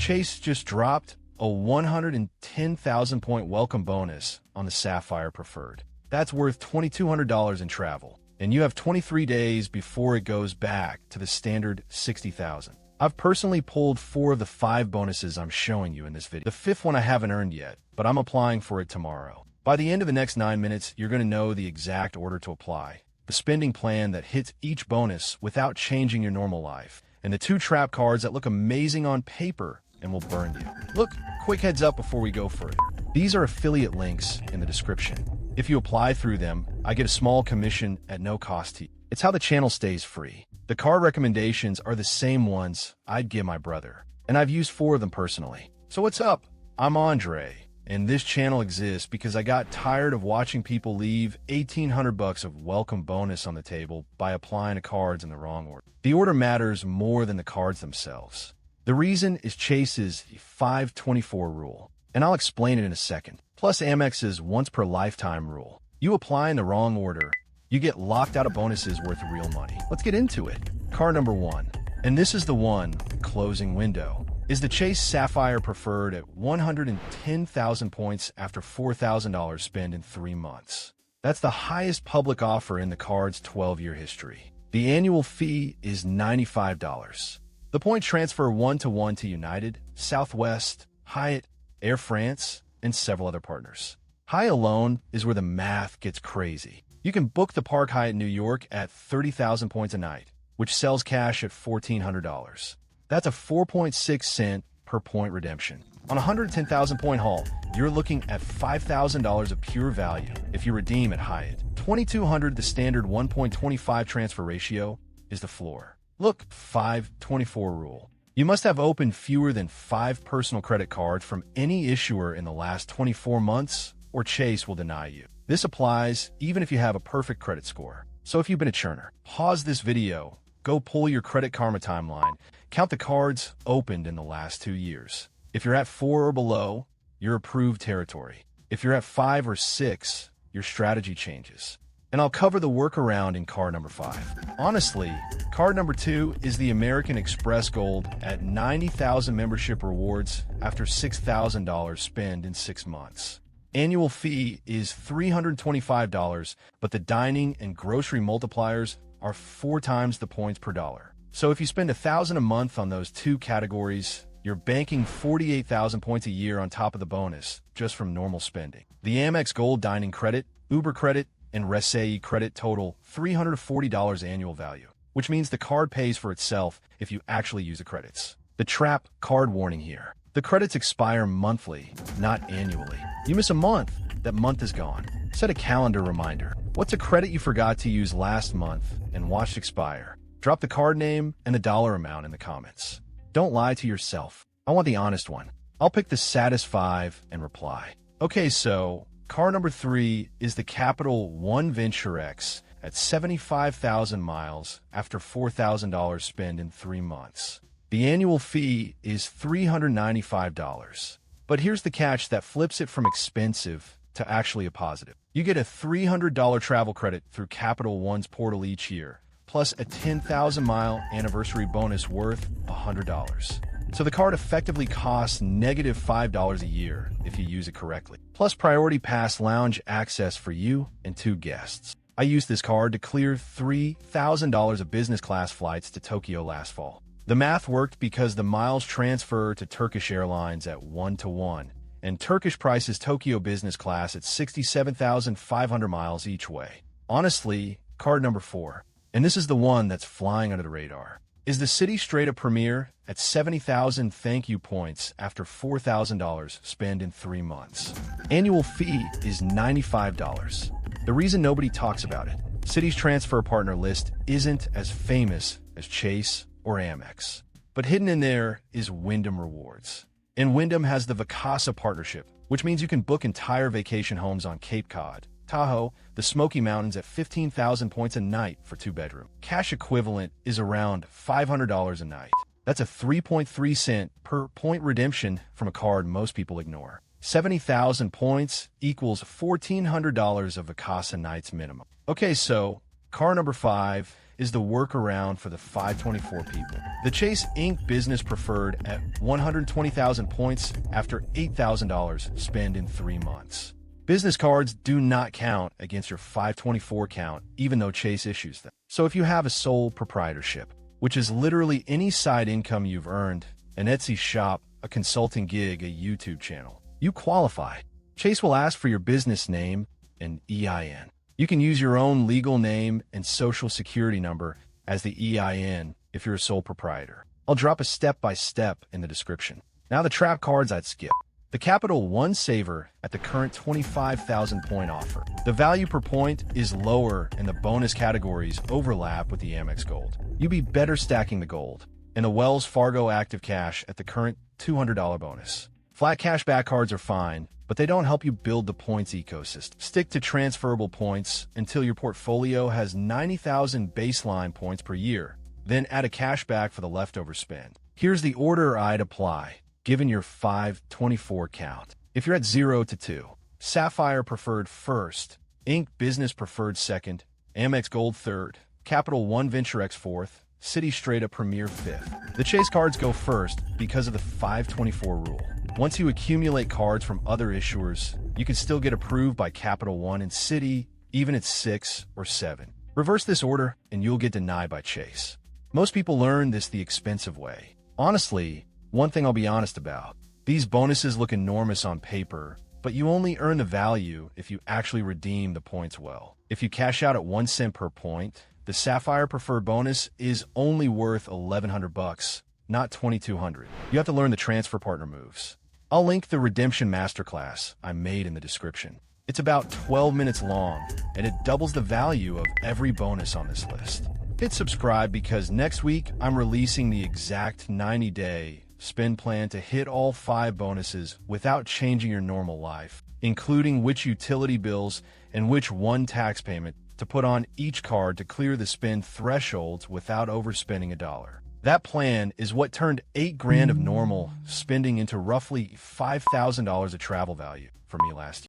Chase just dropped a 110,000 point welcome bonus on the Sapphire Preferred. That's worth $2,200 in travel, and you have 23 days before it goes back to the standard 60,000. I've personally pulled 4 of the 5 bonuses I'm showing you in this video. The 5th one I haven't earned yet, but I'm applying for it tomorrow. By the end of the next 9 minutes, you're going to know the exact order to apply, the spending plan that hits each bonus without changing your normal life, and the 2 trap cards that look amazing on paper and will burn you. Look, quick heads up before we go further. These are affiliate links in the description. If you apply through them, I get a small commission at no cost to you. It's how the channel stays free. The card recommendations are the same ones I'd give my brother, and I've used 4 of them personally. So what's up? I'm Andre, and this channel exists because I got tired of watching people leave $1,800 of welcome bonus on the table by applying to cards in the wrong order. The order matters more than the cards themselves. The reason is Chase's 524 rule, and I'll explain it in a second. Plus Amex's once per lifetime rule. You apply in the wrong order, you get locked out of bonuses worth real money. Let's get into it. Card number 1, and this is the one, closing window, is the Chase Sapphire Preferred at 110,000 points after $4,000 spent in 3 months. That's the highest public offer in the card's 12-year history. The annual fee is $95. The point transfer 1-to-1 to United, Southwest, Hyatt, Air France, and several other partners. High alone is where the math gets crazy. You can book the Park Hyatt New York at 30,000 points a night, which sells cash at $1,400. That's a 4.6 cent per point redemption. On a 110,000 point haul, you're looking at $5,000 of pure value if you redeem at Hyatt. $2,200, the standard 1.25 transfer ratio, is the floor. Look, 524 rule. You must have opened fewer than 5 personal credit cards from any issuer in the last 24 months, or Chase will deny you. This applies even if you have a perfect credit score. So if you've been a churner, pause this video, go pull your Credit Karma timeline, count the cards opened in the last 2 years. If you're at 4 or below, you're approved territory. If you're at 5 or 6, your strategy changes. And I'll cover the workaround in card number 5. Honestly, card number 2 is the American Express Gold at 90,000 membership rewards after $6,000 spent in 6 months. Annual fee is $325, but the dining and grocery multipliers are 4 times the points per dollar. So if you spend $1,000 a month on those 2 categories, you're banking 48,000 points a year on top of the bonus, just from normal spending. The Amex Gold Dining Credit, Uber Credit, and Resay Credit total $340 annual value, which means the card pays for itself if you actually use the credits. The trap card warning here. The credits expire monthly, not annually. You miss a month, that month is gone. Set a calendar reminder. What's a credit you forgot to use last month and watched expire? Drop the card name and the dollar amount in the comments. Don't lie to yourself. I want the honest one. I'll pick the saddest 5 and reply. Okay, so card number 3 is the Capital One Venture X at 75,000 miles after $4,000 spent in 3 months. The annual fee is $395. But here's the catch that flips it from expensive to actually a positive. You get a $300 travel credit through Capital One's portal each year, plus a 10,000-mile anniversary bonus worth $100. So the card effectively costs negative $5 a year if you use it correctly, plus priority pass lounge access for you and 2 guests. I used this card to clear $3,000 of business class flights to Tokyo last fall. The math worked because the miles transfer to Turkish Airlines at 1-to-1, and Turkish prices Tokyo business class at 67,500 miles each way. Honestly, card number 4, and this is the one that's flying under the radar, is the City Strata Premier at 70,000 thank you points after $4,000 spent in 3 months. Annual fee is $95. The reason nobody talks about it, City's transfer partner list isn't as famous as Chase or Amex. But hidden in there is Wyndham Rewards. And Wyndham has the thousa partnership, which means you can book entire vacation homes on Cape Cod, Tahoe, the Smoky Mountains at 15,000 points a night for 2-bedroom. Cash equivalent is around $500 a night. That's a 3.3 cent per point redemption from a card most people ignore. 70,000 points equals $1,400 of thousa nights minimum. Okay, so card number 5 is the workaround for the 524 people. The Chase Inc. Business Preferred at 120,000 points after $8,000 spent in 3 months. Business cards do not count against your 524 count, even though Chase issues them. So if you have a sole proprietorship, which is literally any side income you've earned, an Etsy shop, a consulting gig, a YouTube channel, you qualify. Chase will ask for your business name and EIN. You can use your own legal name and social security number as the EIN if you're a sole proprietor. I'll drop a step-by-step in the description. Now the trap cards I'd skip. The Capital One Saver at the current 25,000 point offer. The value per point is lower and the bonus categories overlap with the Amex Gold. You'd be better stacking the gold. And the Wells Fargo Active Cash at the current $200 bonus. Flat cashback cards are fine, but they don't help you build the points ecosystem. Stick to transferable points until your portfolio has 90,000 baseline points per year. Then add a cashback for the leftover spend. Here's the order I'd apply, given your 524 count. If you're at 0 to 2, Sapphire Preferred first, Inc. Business Preferred second, Amex Gold third, Capital One Venture X fourth, City Straight Up Premier fifth. The Chase cards go first because of the 524 rule. Once you accumulate cards from other issuers, you can still get approved by Capital One and Citi, even at 6 or 7. Reverse this order and you'll get denied by Chase. Most people learn this the expensive way. Honestly, one thing I'll be honest about, these bonuses look enormous on paper, but you only earn the value if you actually redeem the points well. If you cash out at 1 cent per point, the Sapphire Preferred bonus is only worth $1,100, not $2,200. You have to learn the transfer partner moves. I'll link the redemption masterclass I made in the description. It's about 12 minutes long, and it doubles the value of every bonus on this list. Hit subscribe because next week I'm releasing the exact 90-day spend plan to hit all 5 bonuses without changing your normal life, including which utility bills and which one tax payment to put on each card to clear the spend thresholds without overspending a dollar. That plan is what turned $8,000 of normal spending into roughly $5,000 of travel value for me last year.